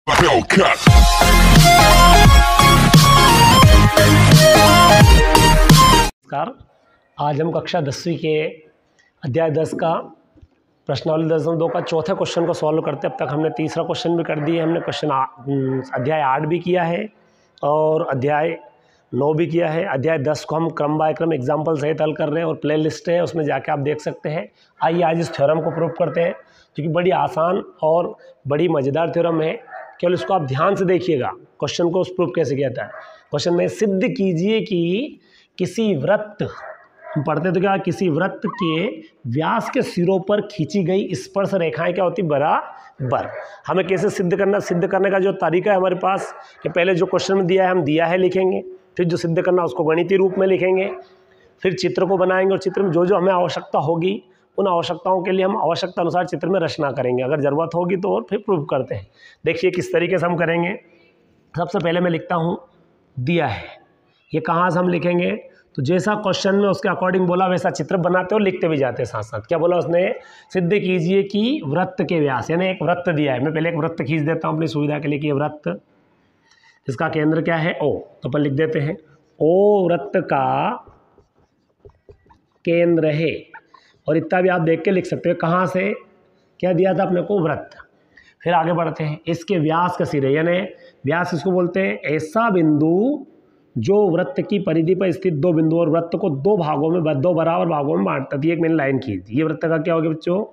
नमस्कार। आज हम कक्षा 10वीं के अध्याय 10 का प्रश्नावली 10.2 का चौथे क्वेश्चन को सॉल्व करते हैं। अब तक हमने तीसरा क्वेश्चन भी कर दिया, हमने अध्याय 8 भी किया है और अध्याय 9 भी किया है। अध्याय 10 को हम क्रम बाय क्रम एग्जाम्पल सहित हल कर रहे हैं और प्ले लिस्ट है, उसमें जाके आप देख सकते हैं। आइए आज इस थ्योरम को प्रूव करते हैं, क्योंकि बड़ी आसान और बड़ी मज़ेदार थ्योरम है। केवल इसको आप ध्यान से देखिएगा, क्वेश्चन को प्रूव कैसे किया जाता है। क्वेश्चन में सिद्ध कीजिए कि किसी वृत्त, हम पढ़ते तो क्या, किसी वृत्त के व्यास के सिरों पर खींची गई स्पर्श रेखाएं क्या होती, बराबर। हमें कैसे सिद्ध करना, सिद्ध करने का जो तरीका है हमारे पास कि पहले जो क्वेश्चन में दिया है हम दिया है लिखेंगे, फिर जो सिद्ध करना उसको गणितीय रूप में लिखेंगे, फिर चित्र को बनाएंगे और चित्र में जो जो हमें आवश्यकता होगी उन आवश्यकताओं के लिए हम आवश्यकता अनुसार चित्र में रचना करेंगे। अगर ज़रूरत होगी तो और फिर प्रूव करते हैं। देखिए किस तरीके से हम करेंगे। सबसे पहले मैं लिखता हूँ दिया है, ये कहाँ से हम लिखेंगे, तो जैसा क्वेश्चन में उसके अकॉर्डिंग बोला वैसा चित्र बनाते और लिखते भी जाते हैं साथ साथ। क्या बोला उसने, सिद्ध कीजिए कि वृत्त के व्यास, यानी एक वृत्त दिया है। मैं पहले एक वृत्त खींच देता हूँ अपनी सुविधा के लिए कि ये वृत्त, इसका केंद्र क्या है, ओ, तो अपन लिख देते हैं ओ वृत्त का केंद्र है। और इतना भी आप देख के लिख सकते हो, कहाँ से क्या दिया था अपने को, वृत्त। फिर आगे बढ़ते हैं, इसके व्यास का सिरे, यानी व्यास इसको बोलते हैं ऐसा बिंदु जो वृत्त की परिधि पर स्थित दो बिंदु और वृत्त को दो भागों में, दो बराबर भागों में बांटता थी। एक मैंने लाइन खींच दी, ये वृत्त का क्या हो गया बच्चों,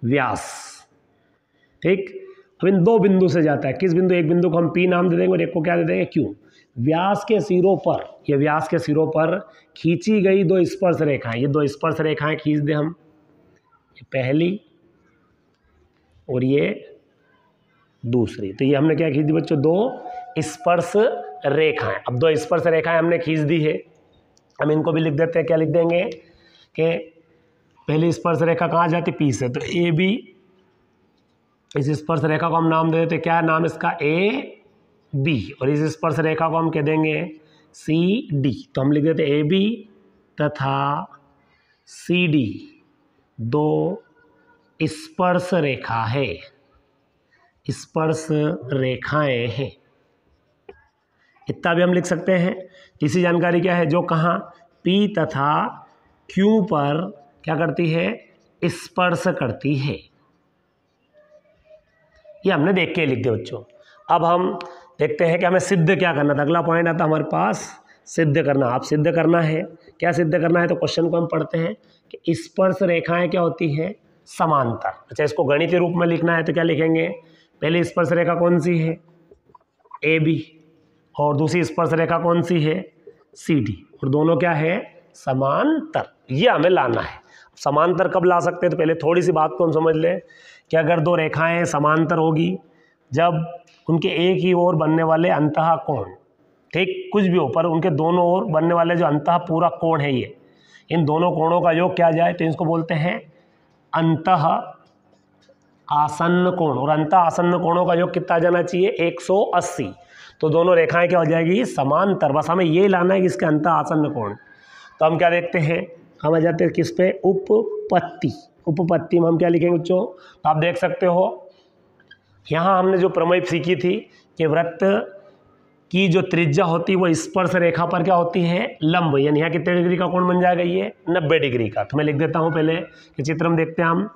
व्यास। ठीक, अब इन दो बिंदु से जाता है, किस बिंदु, एक बिंदु को हम पी नाम दे देंगे और एक को क्या दे देंगे, क्यू। व्यास के सिरों पर, ये व्यास के सिरों पर खींची गई दो स्पर्श रेखाएं, ये दो स्पर्श रेखाएं खींच दें हम, ये पहली और ये दूसरी। तो ये हमने क्या खींच दी बच्चों, दो स्पर्श रेखाएं। अब दो स्पर्श रेखाएं हमने खींच दी है, हम इनको भी लिख देते हैं। क्या लिख देंगे कि पहली स्पर्श रेखा कहाँ जाती, पी से, तो ए बी, इस स्पर्श रेखा को हम नाम दे देते, क्या नाम इसका, ए बी, और इस स्पर्श रेखा को हम कह देंगे सी डी। तो हम लिख देते ए बी तथा सी डी दो स्पर्श रेखा है, स्पर्श रेखाएं हैं। इतना भी हम लिख सकते हैं। तीसरी जानकारी क्या है, जो कहाँ पी तथा क्यू पर क्या करती है, स्पर्श करती है। ये हमने देख के लिख दिया बच्चों। अब हम देखते हैं कि हमें सिद्ध क्या करना था। अगला पॉइंट आता हमारे पास, सिद्ध करना। आप सिद्ध करना है, क्या सिद्ध करना है, तो क्वेश्चन को हम पढ़ते हैं कि स्पर्श रेखाएं क्या होती है, समांतर। अच्छा, इसको गणितीय रूप में लिखना है तो क्या लिखेंगे, पहली स्पर्श रेखा कौन सी है, ए बी, और दूसरी स्पर्श रेखा कौन सी है, सी डी, और दोनों क्या है, समांतर। ये हमें लाना है। समांतर कब ला सकते हैं, तो पहले थोड़ी सी बात को हम समझ लें कि अगर दो रेखाएं समांतर होगी जब उनके एक ही ओर बनने वाले अंतः कोण, ठीक, कुछ भी हो पर उनके दोनों ओर बनने वाले जो अंतः पूरा कोण है, ये इन दोनों कोणों का योग क्या जाए, तो इसको बोलते हैं अंतः आसन्न कोण। और अंतः आसन्न कोणों का योग कितना जाना चाहिए, 180। तो दोनों रेखाएं क्या हो जाएगी, समांतर। बस हमें ये लाना है कि इसके अंतः आसन्न कोण। तो हम क्या देखते हैं, हम आ जाते हैं किस पे, उपपत्ति। उपपत्ति में हम क्या लिखेंगे बच्चों, तो आप देख सकते हो यहाँ हमने जो प्रमेय सीखी थी कि वृत्त की जो त्रिज्या होती है वो स्पर्श रेखा पर क्या होती है, लंब, यानी यहाँ कितने डिग्री का कोण बन जाएगा, ये 90 डिग्री का। तो मैं लिख देता हूँ पहले कि चित्र में देखते हैं हम,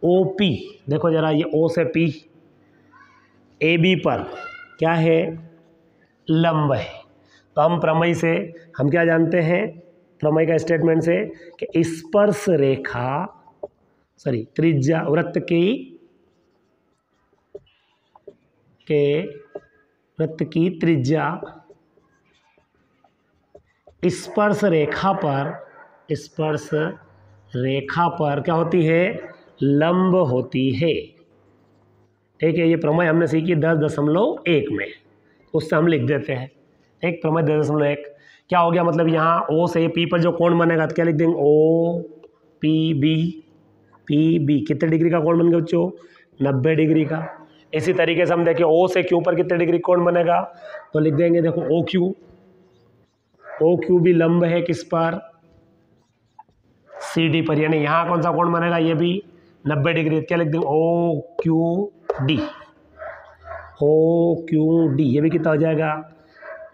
ओ पी, देखो जरा, ये ओ से पी ए बी पर क्या है, लंब है। तो हम प्रमेय से हम क्या जानते हैं, प्रमेय का स्टेटमेंट से कि स्पर्श रेखा, त्रिज्या वृत्त की त्रिज्या स्पर्श रेखा पर क्या होती है, लंब होती है। ठीक है, ये प्रमेय हमने सीखी 10.1 में, उससे हम लिख देते हैं। एक प्रमेय 10.1 क्या हो गया, मतलब यहाँ ओ से पी पर जो कोण बनेगा तो क्या लिख देंगे, ओ पी बी कितने डिग्री का कोण बन गया बच्चों, 90 डिग्री का। इसी तरीके से हम देखें ओ से क्यू पर कितने डिग्री कोण बनेगा, तो लिख देंगे देखो ओ क्यू भी लंब है किस पर, सी डी पर, यानी यहाँ कौन सा कोण बनेगा, ये भी 90 डिग्री। क्या लिख देंगे, O Q D, O Q D, ये भी कितना हो जाएगा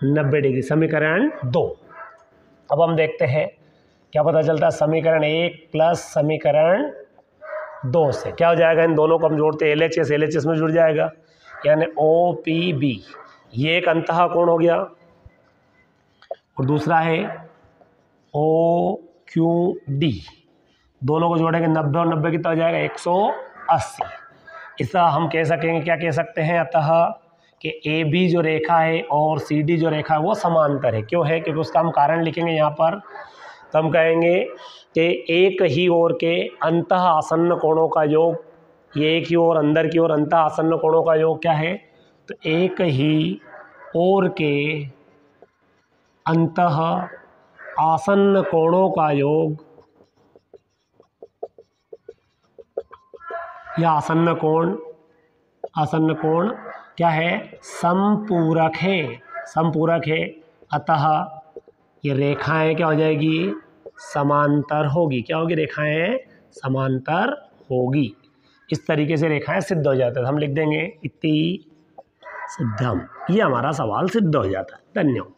90 डिग्री, समीकरण 2। अब हम देखते हैं क्या पता चलता है समीकरण 1 प्लस समीकरण 2 से क्या हो जाएगा। इन दोनों को हम जोड़ते हैं, LHS में जुड़ जाएगा, यानी OPB, ये एक अंतः कोण हो गया और दूसरा है OQD, दोनों को जोड़ेंगे 90 और 90 कितना हो जाएगा 180। इसका हम कह सकेंगे, क्या कह सकते हैं, अतः कि AB जो रेखा है और CD जो रेखा है वो समांतर है। क्यों है, क्योंकि उसका हम कारण लिखेंगे यहाँ पर, तो हम कहेंगे कि एक ही ओर के अंतः आसन्न कोणों का योग, ये एक ही ओर अंदर की ओर अंतः आसन्न कोणों का योग क्या है, तो एक ही ओर के अंतः आसन्न कोणों का योग या आसन्न कोण क्या है, समपूरक है, अतः ये रेखाएं क्या हो जाएगी, समांतर होगी। क्या होगी, रेखाएं समांतर होगी। इस तरीके से रेखाएं सिद्ध हो जाता है, हम लिख देंगे इति सिद्धम, ये हमारा सवाल सिद्ध हो जाता है। धन्यवाद।